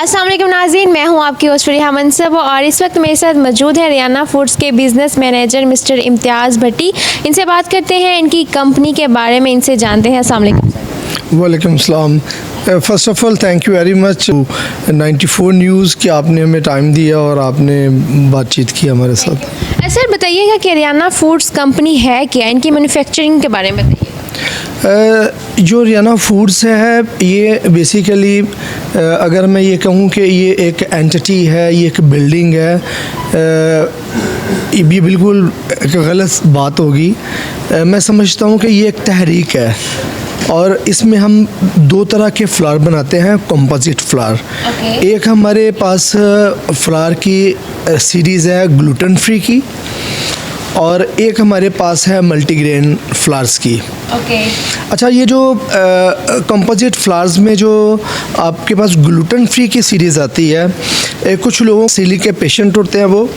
अस्सलाम वालेकुम नाज़रीन, मैं हूं आपकी होस्ट फरीहा मंसब और इस वक्त मेरे साथ मौजूद है रियाना फूड्स के बिज़नेस मैनेजर मिस्टर इम्तियाज़ भट्टी। इनसे बात करते हैं, इनकी कंपनी के बारे में इनसे जानते हैं। अस्सलाम वालेकुम। वालेकुम सलाम। First of all thank you very much 94 news कि आपने हमें टाइम दिया और आपने बातचीत की हमारे साथ। सर बताइएगा कि रियाना फूड्स कंपनी है क्या, इनकी मैन्युफैक्चरिंग के बारे में बताइए। जो रियाना फूड्स है ये बेसिकली अगर मैं ये कहूँ कि ये एक एंटिटी है, ये एक बिल्डिंग है, ये बिल्कुल एक गलत बात होगी। मैं समझता हूँ कि ये एक तहरीक है और इसमें हम दो तरह के फ्लावर बनाते हैं, कंपोजिट फ्लावर। एक हमारे पास फ्लावर की सीरीज़ है ग्लूटेन फ्री की और एक हमारे पास है मल्टीग्रेन फ्लावर्स की। अच्छा, ये जो कंपोजिट फ्लावर्स में जो आपके पास ग्लूटेन फ्री की सीरीज़ आती है, कुछ लोगों सीलिक के पेशेंट होते हैं वो,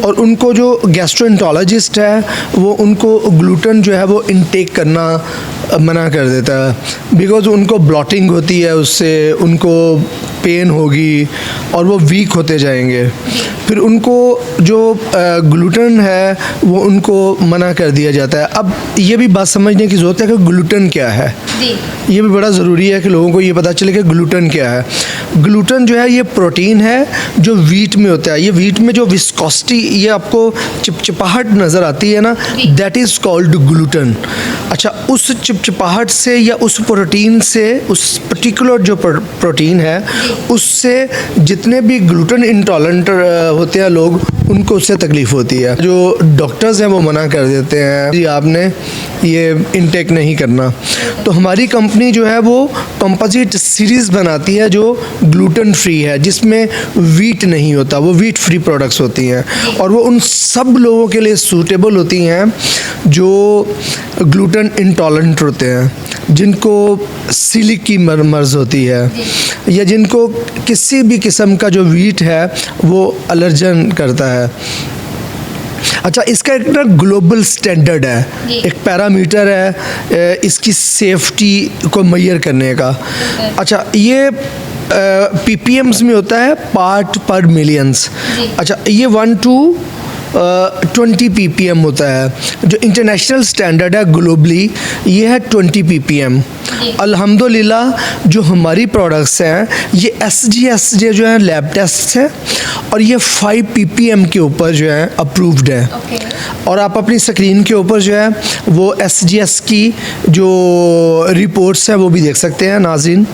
और उनको जो गैस्ट्रोएंटरोलॉजिस्ट है वो उनको ग्लूटेन जो है वो इनटेक करना मना कर देता है, बिकॉज़ उनको ब्लॉटिंग होती है, उससे उनको पेन होगी और वो वीक होते जाएंगे। फिर उनको जो ग्लूटेन है वो उनको मना कर दिया जाता है। अब ये भी बात समझने की ज़रूरत है कि ग्लूटेन क्या है। ये भी बड़ा ज़रूरी है कि लोगों को ये पता चले कि ग्लूटेन क्या है। ग्लूटेन जो है ये प्रोटीन है जो वीट में होता है। ये वीट में जो विस्कोसिटी, ये आपको चिपचिपाहट नज़र आती है ना, दैट इज़ कॉल्ड ग्लूटेन। अच्छा, उस चिपचिपाहट से या उस प्रोटीन से, उस पर्टिकुलर जो प्रोटीन है उससे जितने भी ग्लूटेन इंटॉलरेंट होते हैं लोग, उनको उससे तकलीफ़ होती है। जो डॉक्टर्स हैं वो मना कर देते हैं जी आपने ये इनटेक नहीं करना। तो हमारी कंपनी जो है वो कंपोजिट सीरीज़ बनाती है जो ग्लूटेन फ्री है, जिसमें वीट नहीं होता, वो वीट फ्री प्रोडक्ट्स होती हैं और वो उन सब लोगों के लिए सूटेबल होती हैं जो ग्लूटेन इंटॉलरेंट होते हैं, जिनको सीलिक की मर्ज़ होती है या जिनको किसी भी किस्म का जो वीट है वो एलर्जन करता है। अच्छा, इसका एक ना ग्लोबल स्टैंडर्ड है, एक पैरामीटर है इसकी सेफ्टी को मेजर करने का। अच्छा, ये ppms में होता है, पार्ट पर मिलियंस। अच्छा, ये 1 to 20 ppm होता है। जो इंटरनेशनल स्टैंडर्ड है ग्लोबली ये है 20 ppm। अल्हम्दुलिल्लाह जो हमारी प्रोडक्ट्स हैं ये SGS जो है लैब टेस्ट है और ये 5 ppm के ऊपर जो है अप्रूव्ड है। और आप अपनी स्क्रीन के ऊपर जो है वो SGS की जो रिपोर्ट्स हैं वो भी देख सकते हैं नाज़रीन,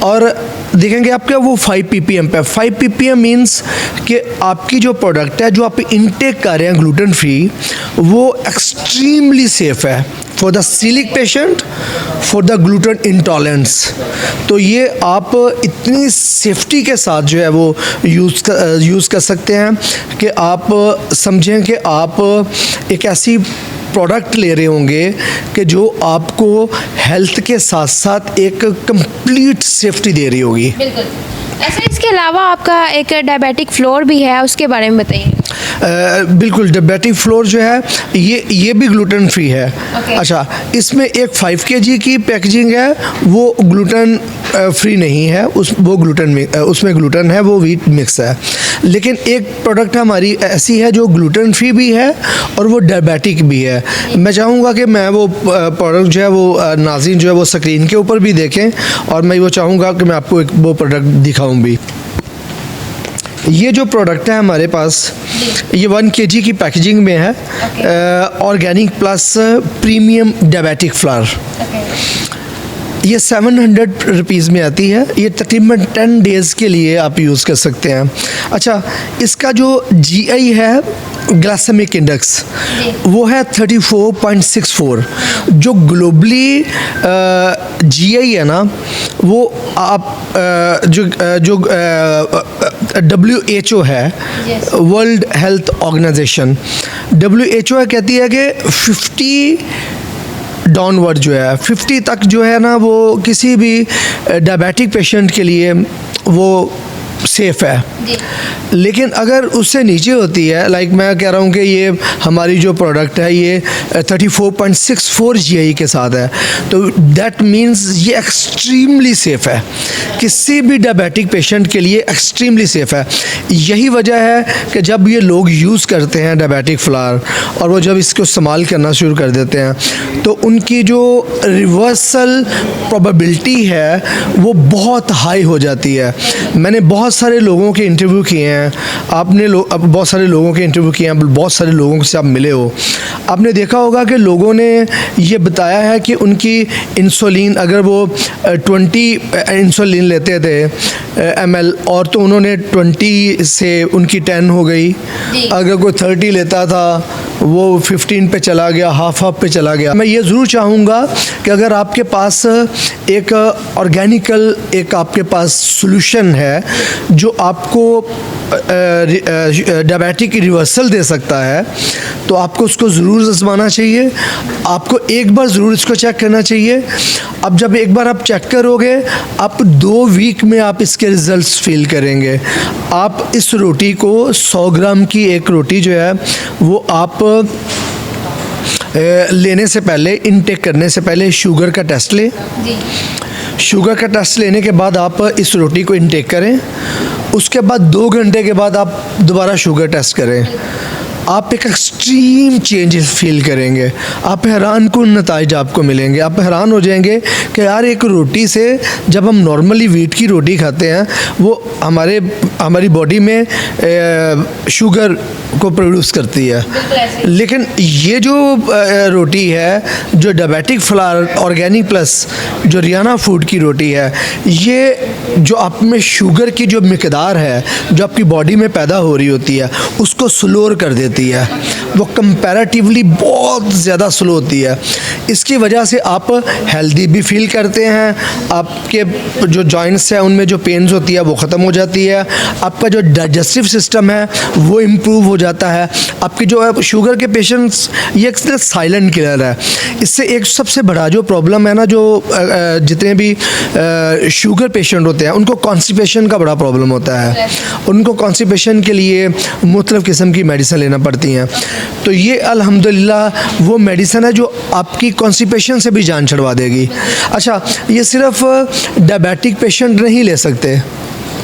और देखेंगे आपका वो 5 ppm पे। 5 ppm मीन्स कि आपकी जो प्रोडक्ट है जो आप इनटेक कर रहे हैं ग्लूटेन फ्री, वो एक्सट्रीमली सेफ़ है for the coeliac patient, for the gluten intolerance. तो ये आप इतनी सेफ्टी के साथ जो है वो यूज़ कर सकते हैं कि आप समझें कि आप एक ऐसी प्रोडक्ट ले रहे होंगे कि जो आपको हेल्थ के साथ साथ एक कंप्लीट सेफ्टी दे रही होगी। बिल्कुल। ऐसा इसके अलावा आपका एक डायबिटिक फ्लोर भी है, उसके बारे में बताइए। बिल्कुल, डायबिटिक फ्लोर जो है ये भी ग्लूटेन फ्री है। अच्छा, इसमें एक 5 kg की पैकेजिंग है, वो ग्लूटेन फ्री नहीं है, वो उसमें ग्लूटेन है, वो वीट मिक्स है। लेकिन एक प्रोडक्ट हमारी ऐसी है जो ग्लूटेन फ्री भी है और वो डायबिटिक भी है। मैं चाहूँगा कि मैं वो प्रोडक्ट जो है वो नाज़रीन जो है वो स्क्रीन के ऊपर भी देखें और मैं वो चाहूँगा कि मैं आपको एक वो प्रोडक्ट दिखाऊँ भी। ये जो प्रोडक्ट है हमारे पास ये 1 kg की पैकेजिंग में है, organic plus premium diabetic flower. ये 700 रुपीज़ में आती है। ये तकरीबन 10 डेज़ के लिए आप यूज़ कर सकते हैं। अच्छा, इसका जो GI है ग्लाइसेमिक इंडेक्स वो है 34.64। जो ग्लोबली GI है ना, वो आप जो WHO है, वर्ल्ड हेल्थ ऑर्गेनाइजेशन, WHO कहती है कि 50 डाउनवर्ड जो है 50 तक जो है ना वो किसी भी डायबिटिक पेशेंट के लिए वो सेफ़ है। लेकिन अगर उससे नीचे होती है, लाइक मैं कह रहा हूँ कि ये हमारी जो प्रोडक्ट है ये 34.64 GI के साथ है, तो दैट मीन्स ये एक्सट्रीमली सेफ़ है, किसी भी डायबिटिक पेशेंट के लिए एक्सट्रीमली सेफ़ है। यही वजह है कि जब ये लोग यूज़ करते हैं डायबिटिक फ्लावर और वो जब इसको इस्तेमाल करना शुरू कर देते हैं तो उनकी जो रिवर्सल प्रोबेबिलिटी है वो बहुत हाई हो जाती है। मैंने बहुत सारे लोगों के इंटरव्यू किए हैं, आपने बहुत सारे लोगों के इंटरव्यू किए हैं, बहुत सारे लोगों से आप मिले हो, आपने देखा होगा कि लोगों ने ये बताया है कि उनकी इंसुलिन, अगर वो 20 इंसुलिन लेते थे ml और तो उन्होंने 20 से उनकी 10 हो गई, अगर कोई 30 लेता था वो 15 पे चला गया, हाफ पे चला गया। मैं ये ज़रूर चाहूँगा कि अगर आपके पास एक ऑर्गेनिकल एक आपके पास सॉल्यूशन है जो आपको डायबिटिक रिवर्सल दे सकता है तो आपको उसको ज़रूर आज़माना चाहिए। आपको एक बार ज़रूर इसको चेक करना चाहिए। अब जब एक बार आप चेक करोगे, आप 2 वीक में आप इसके रिज़ल्ट्स फील करेंगे। आप इस रोटी को 100 ग्राम की एक रोटी जो है वो आप लेने से पहले, इनटेक करने से पहले शुगर का टेस्ट लें। शुगर का टेस्ट लेने के बाद आप इस रोटी को इनटेक करें। उसके बाद 2 घंटे के बाद आप दोबारा शुगर टेस्ट करें। आप एक एक्सट्रीम चेंज फील करेंगे। आप हैरान कुन नताइज आपको मिलेंगे। आप हैरान हो जाएंगे कि यार एक रोटी से, जब हम नॉर्मली व्हीट की रोटी खाते हैं वो हमारी बॉडी में शुगर को प्रोड्यूस करती है, लेकिन ये जो रोटी है, जो डायबिटिक फ्लावर ऑर्गेनिक प्लस जो रियाना फूड की रोटी है, ये जो आप में शुगर की जो मिकदार है जो आपकी बॉडी में पैदा हो रही होती है उसको स्लोअर कर देती है। वो कंपैरेटिवली बहुत ज़्यादा स्लो होती है। इसकी वजह से आप हेल्दी भी फील करते हैं। आपके जो जॉइंट्स हैं उनमें जो पेन्स होती है वो ख़त्म हो जाती है। आपका जो डाइजेस्टिव सिस्टम है वो इम्प्रूव हो जाता है। आपकी जो है शुगर के पेशेंट्स, ये एक साइलेंट किलर है। इससे एक सबसे बड़ा जो प्रॉब्लम है ना, जो जितने भी शुगर पेशेंट होते हैं उनको कॉन्स्टिपेशन का बड़ा प्रॉब्लम होता है। उनको कॉन्स्टिपेशन के लिए मुख्तलिफ़ किस्म की मेडिसिन लेना पड़ती हैं। तो ये अल्हम्दुलिल्लाह वो मेडिसिन है जो आपकी कॉन्स्टिपेशन से भी जान छुड़वा देगी। अच्छा, ये सिर्फ डायबिटिक पेशेंट नहीं ले सकते,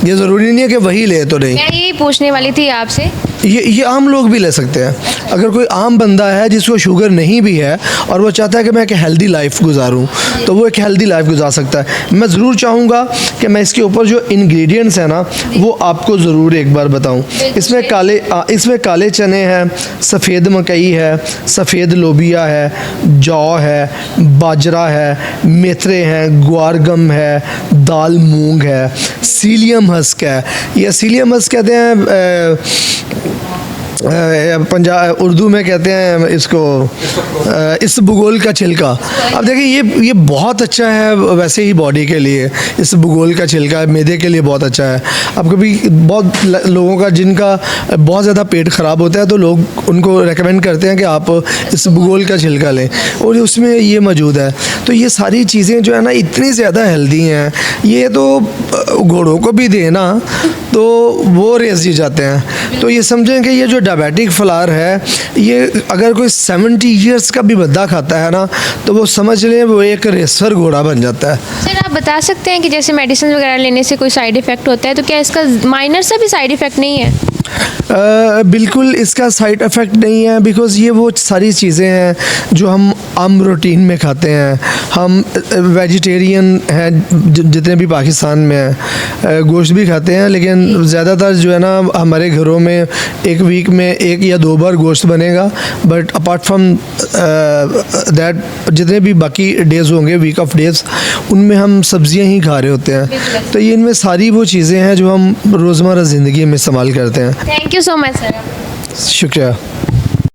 ये ज़रूरी नहीं है कि वही ले तो नहीं। मैं यही पूछने वाली थी आपसे। ये आम लोग भी ले सकते हैं। अगर कोई आम बंदा है जिसको शुगर नहीं भी है और वो चाहता है कि मैं एक हेल्दी लाइफ गुजारूं, तो वो एक हेल्दी लाइफ गुजार सकता है। मैं ज़रूर चाहूँगा कि मैं इसके ऊपर जो इंग्रेडिएंट्स हैं ना वो आपको ज़रूर एक बार बताऊं। इसमें काले चने हैं, सफ़ेद मकई है, सफ़ेद लोबिया है, जौ है, बाजरा है, मेथरे हैं, ग्वारगम है, दाल मूंग है, सीलियम हस्क है। यह सीलियम हस्क कहते हैं, पंजाब उर्दू में कहते हैं इसको इसबगोल का छिलका। अब देखिए ये बहुत अच्छा है वैसे ही बॉडी के लिए। इसबगोल का छिलका मैदे के लिए बहुत अच्छा है। अब कभी बहुत लोगों का जिनका बहुत ज़्यादा पेट ख़राब होता है तो लोग उनको रेकमेंड करते हैं कि आप इसबगोल का छिलका लें और उसमें ये मौजूद है। तो ये सारी चीज़ें जो है ना इतनी ज़्यादा हेल्दी हैं, ये तो घोड़ों को भी देना तो वो रेस जी जाते हैं। तो ये समझें कि ये जो डायबिटिक फ्लावर है, ये अगर कोई 70 ईयर्स का भी बंदा खाता है ना तो वो समझ लें वो एक रेसर घोड़ा बन जाता है। सर, आप बता सकते हैं कि जैसे मेडिसिन वगैरह लेने से कोई साइड इफ़ेक्ट होता है, तो क्या इसका माइनर सा भी साइड इफ़ेक्ट नहीं है? बिल्कुल इसका साइड इफ़ेक्ट नहीं है, बिकॉज़ ये वो सारी चीज़ें हैं जो हम आम रूटीन में खाते हैं। हम वेजिटेरियन हैं जितने भी पाकिस्तान में हैं, गोश्त भी खाते हैं, लेकिन ज़्यादातर जो है ना हमारे घरों में एक वीक में 1 या 2 बार गोश्त बनेगा। बट अपार्ट फ्रॉम दैट जितने भी बाकी डेज़ होंगे, वीक ऑफ डेज़, उनमें हम सब्ज़ियाँ ही खा रहे होते हैं। तो ये इनमें सारी वो चीज़ें हैं जो हम रोज़मर्रा ज़िंदगी में इस्तेमाल करते हैं। Thank you so much sir. शुक्रिया।